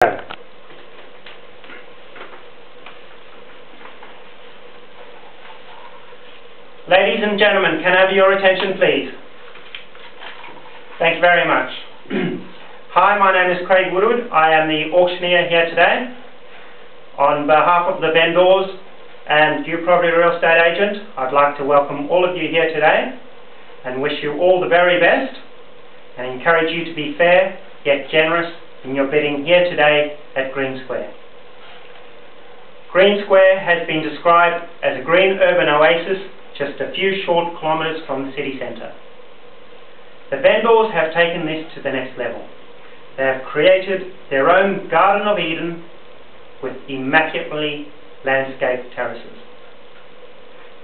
Ladies and gentlemen, can I have your attention, please? Thank you very much. Hi, my name is Craig Woodward. I am the auctioneer here today. On behalf of the vendors and you property real estate agent, I'd like to welcome all of you here today and wish you all the very best and encourage you to be fair yet generous in your bidding here today at Green Square. Green Square has been described as a green urban oasis just a few short kilometres from the city centre. The vendors have taken this to the next level. They have created their own Garden of Eden with immaculately landscaped terraces.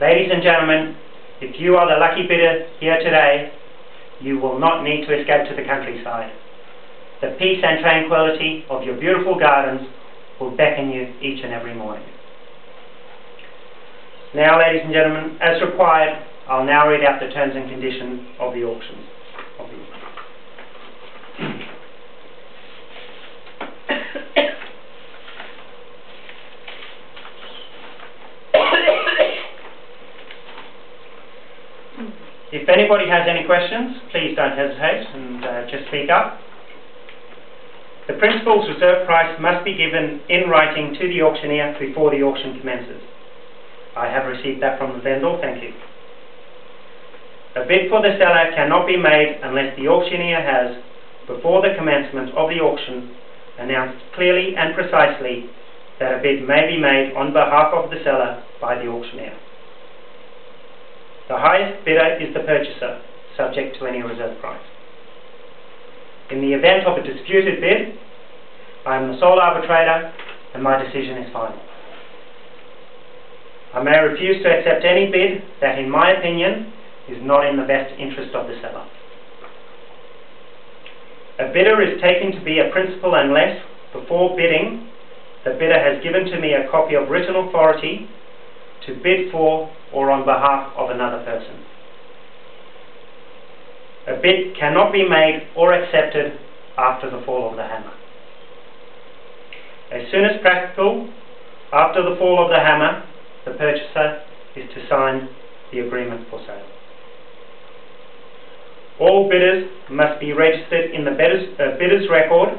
Ladies and gentlemen, if you are the lucky bidder here today, you will not need to escape to the countryside. The peace and tranquility of your beautiful gardens will beckon you each and every morning. Now, ladies and gentlemen, as required, I'll now read out the terms and conditions of the auction. If anybody has any questions, please don't hesitate and just speak up. The principal's reserve price must be given in writing to the auctioneer before the auction commences. I have received that from the vendor, thank you. A bid for the seller cannot be made unless the auctioneer has, before the commencement of the auction, announced clearly and precisely that a bid may be made on behalf of the seller by the auctioneer. The highest bidder is the purchaser, subject to any reserve price. In the event of a disputed bid, I am the sole arbitrator and my decision is final. I may refuse to accept any bid that, in my opinion, is not in the best interest of the seller. A bidder is taken to be a principal unless, before bidding, the bidder has given to me a copy of written authority to bid for or on behalf of another person. A bid cannot be made or accepted after the fall of the hammer. As soon as practical, after the fall of the hammer, the purchaser is to sign the agreement for sale. All bidders must be registered in the bidder's record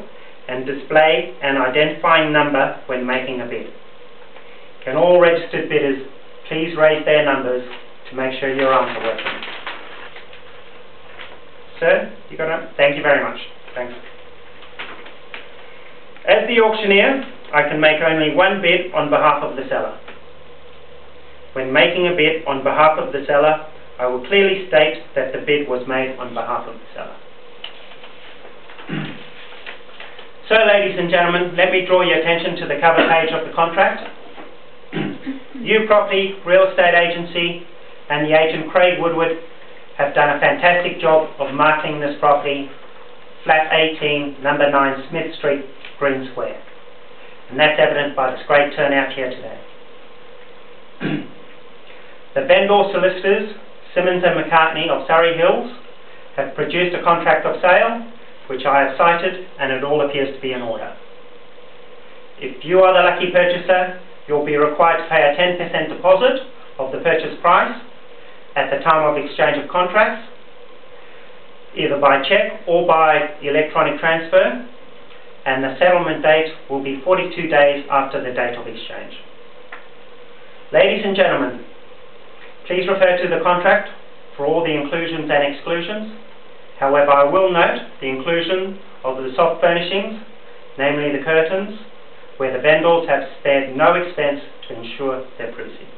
and display an identifying number when making a bid. Can all registered bidders please raise their numbers to make sure your arms are working? Sir, you got it? Thank you very much. Thanks. As the auctioneer, I can make only one bid on behalf of the seller. When making a bid on behalf of the seller, I will clearly state that the bid was made on behalf of the seller. So, ladies and gentlemen, let me draw your attention to the cover page of the contract. You Property Real Estate Agency and the agent Craig Woodward have done a fantastic job of marketing this property, flat 18, number 9 Smith Street, Green Square. And that's evident by this great turnout here today. The vendor solicitors, Simmons and McCartney of Surrey Hills, have produced a contract of sale, which I have cited, and it all appears to be in order. If you are the lucky purchaser, you'll be required to pay a 10% deposit of the purchase price at the time of exchange of contracts, either by cheque or by electronic transfer, and the settlement date will be 42 days after the date of exchange. Ladies and gentlemen, please refer to the contract for all the inclusions and exclusions. However, I will note the inclusion of the soft furnishings, namely the curtains, where the vendors have spared no expense to ensure their privacy.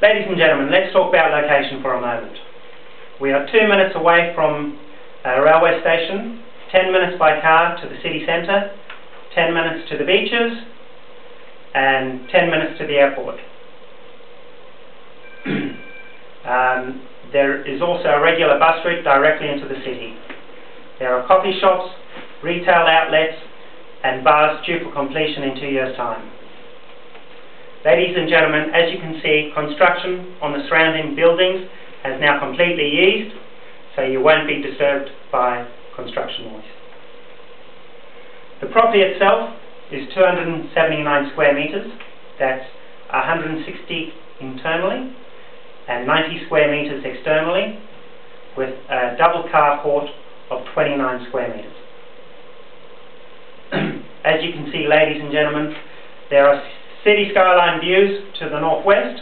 Ladies and gentlemen, let's talk about location for a moment. We are 2 minutes away from a railway station, 10 minutes by car to the city centre, 10 minutes to the beaches, and 10 minutes to the airport. There is also a regular bus route directly into the city. There are coffee shops, retail outlets, and bars due for completion in 2 years' time. Ladies and gentlemen, as you can see, construction on the surrounding buildings has now completely eased, so you won't be disturbed by construction noise. The property itself is 279 square metres. That's 160 internally and 90 square metres externally, with a double carport of 29 square metres. As you can see, ladies and gentlemen, there are city skyline views to the northwest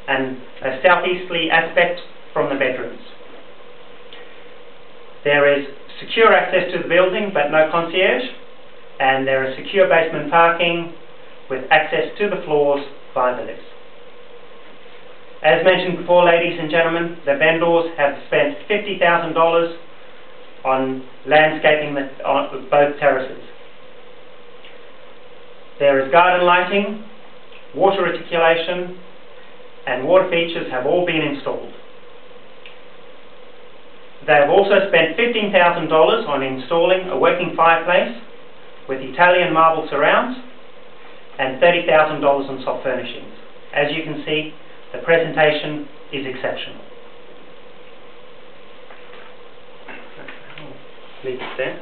and a southeasterly aspect from the bedrooms. There is secure access to the building but no concierge, and there is secure basement parking with access to the floors via the lifts. As mentioned before, ladies and gentlemen, the vendors have spent $50,000 on landscaping on both terraces. There is garden lighting, water reticulation, and water features have all been installed. They have also spent $15,000 on installing a working fireplace with Italian marble surrounds and $30,000 on soft furnishings. As you can see, the presentation is exceptional. I'll leave it there.